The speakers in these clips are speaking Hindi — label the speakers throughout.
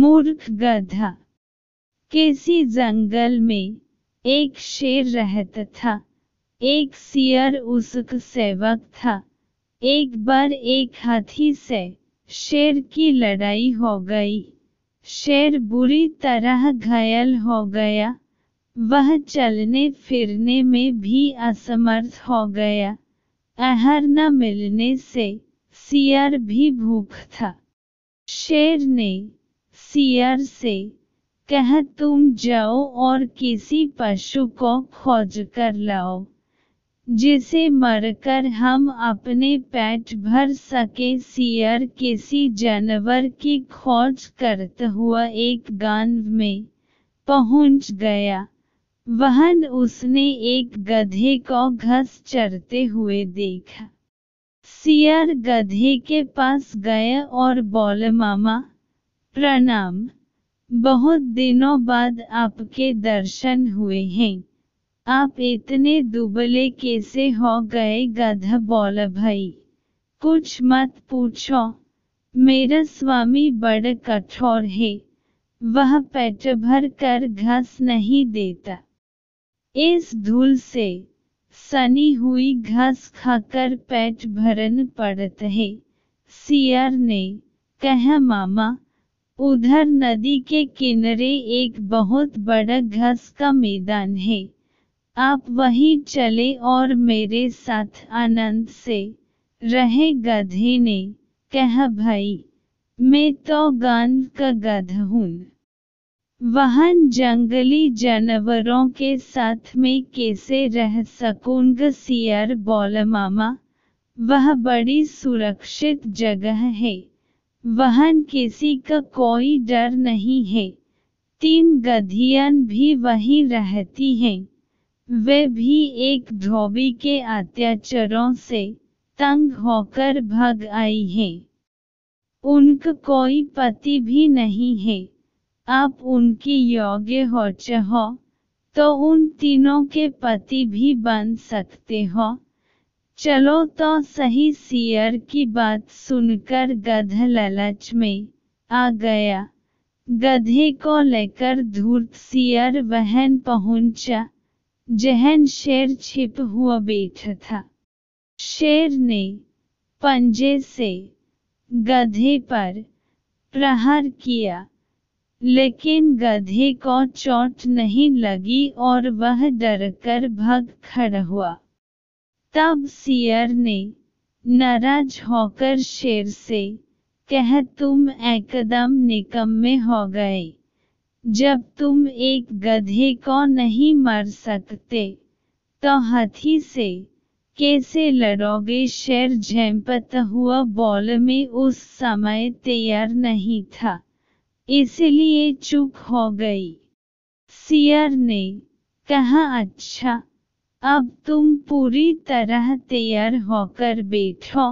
Speaker 1: मूर्ख गधा। किसी जंगल में एक शेर रहता था। एक सियर उसका सेवक था। एक बार एक हाथी से शेर की लड़ाई हो गई। शेर बुरी तरह घायल हो गया। वह चलने फिरने में भी असमर्थ हो गया। आहार न मिलने से सियर भी भूख था। शेर ने सियर से कहा, तुम जाओ और किसी पशु को खोज कर लाओ, जिसे मारकर हम अपने पेट भर सके। सियर किसी जानवर की खोज करता हुआ एक गांव में पहुंच गया। वहां उसने एक गधे को घास चरते हुए देखा। सियर गधे के पास गया और बोला, मामा प्रणाम, बहुत दिनों बाद आपके दर्शन हुए हैं। आप इतने दुबले कैसे हो गए? गधा बोला, भाई कुछ मत पूछो, मेरा स्वामी बड़ा कठोर है, वह पेट भर कर घास नहीं देता। इस धूल से सनी हुई घास खाकर पेट भरना पड़ता है। सियर ने कहा, मामा उधर नदी के किनारे एक बहुत बड़ा घास का मैदान है, आप वहीं चले और मेरे साथ आनंद से रहे। गधे ने कहा, भाई मैं तो गांव का गधा हूँ, वहां जंगली जानवरों के साथ मैं कैसे रह सकूंगा? सियर बोला, मामा वह बड़ी सुरक्षित जगह है, वहां किसी का कोई डर नहीं है। 3 गधियां भी वहीं रहती हैं, वे भी एक धोबी के अत्याचारों से तंग होकर भाग आई हैं। उनका कोई पति भी नहीं है, आप उनकी योग्य हो चाहो तो उन तीनों के पति भी बन सकते हो। चलो तो सही। सियर की बात सुनकर गधा लालच में आ गया। गधे को लेकर धूर्त सियर वहां पहुंचा जहां शेर छिप हुआ बैठा था। शेर ने पंजे से गधे पर प्रहार किया, लेकिन गधे को चोट नहीं लगी और वह डरकर भाग खड़ा हुआ। तब सियर ने नाराज होकर शेर से कहा, तुम एकदम निकम्मे हो गए। जब तुम एक गधे को नहीं मार सकते तो हाथी से कैसे लड़ोगे? शेर झेंपता हुआ बोला, मैं उस समय तैयार नहीं था, इसलिए चूक हो गई। सियर ने कहा, अच्छा, अब तुम पूरी तरह तैयार होकर बैठो,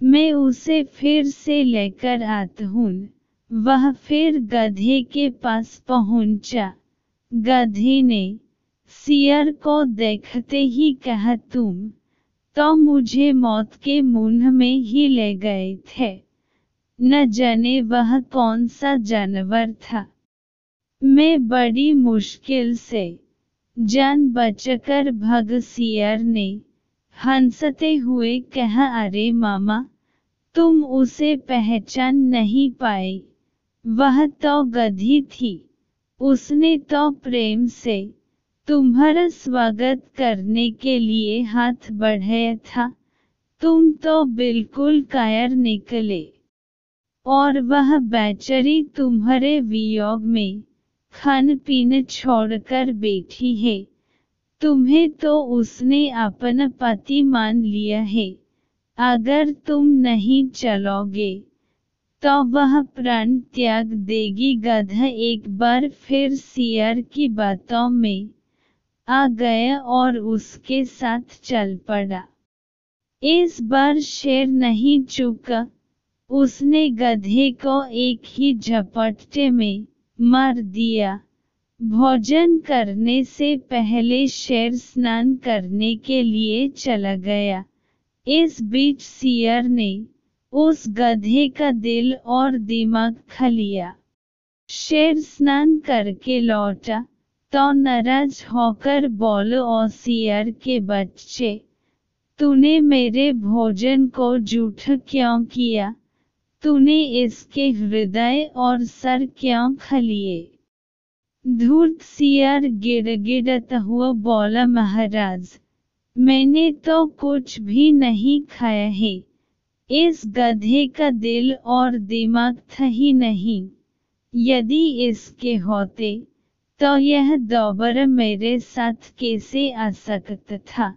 Speaker 1: मैं उसे फिर से लेकर आता हूँ। वह फिर गधे के पास पहुंचा। गधे ने सियर को देखते ही कहा, तुम तो मुझे मौत के मुंह में ही ले गए थे, न जाने वह कौन सा जानवर था। मैं बड़ी मुश्किल से जान बचाकर भाग। सियर ने हंसते हुए कहा, अरे मामा तुम उसे पहचान नहीं पाए, वह तो गधी थी, उसने तो प्रेम से तुम्हारा स्वागत करने के लिए हाथ बढ़ाया था, तुम तो बिल्कुल कायर निकले। और वह बेचारी तुम्हारे वियोग में खान पीना छोड़कर बैठी है, तुम्हें तो उसने अपना पति मान लिया है, अगर तुम नहीं चलोगे तो वह प्राण त्याग देगी। गधा एक बार फिर सियर की बातों में आ गया और उसके साथ चल पड़ा। इस बार शेर नहीं चूका, उसने गधे को एक ही झपट्टे में मार दिया। भोजन करने से पहले शेर स्नान करने के लिए चला गया। इस बीच सियर ने उस गधे का दिल और दिमाग खा लिया। शेर स्नान करके लौटा तो नाराज होकर बोले, ओ शेर के बच्चे, तूने मेरे भोजन को जूठा क्यों किया? तूने इसके हृदय और सर क्यों खा लिए? धूर्त शेर गिड़गिड़ाता हुआ बोला, महाराज, मैंने तो कुछ भी नहीं खाया है। इस गधे का दिल और दिमाग था ही नहीं। यदि इसके होते तो यह दोबारा मेरे साथ कैसे आ सकता था?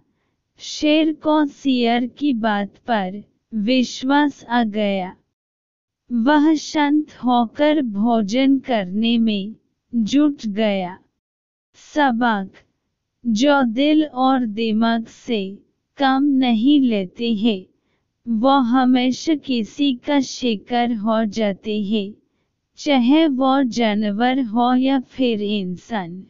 Speaker 1: शेर को शेर की बात पर विश्वास आ गया। वह शांत होकर भोजन करने में जुट गया। सबक: जो दिल और दिमाग से काम नहीं लेते हैं, वो हमेशा किसी का शिकार हो जाते हैं, चाहे वो जानवर हो या फिर इंसान।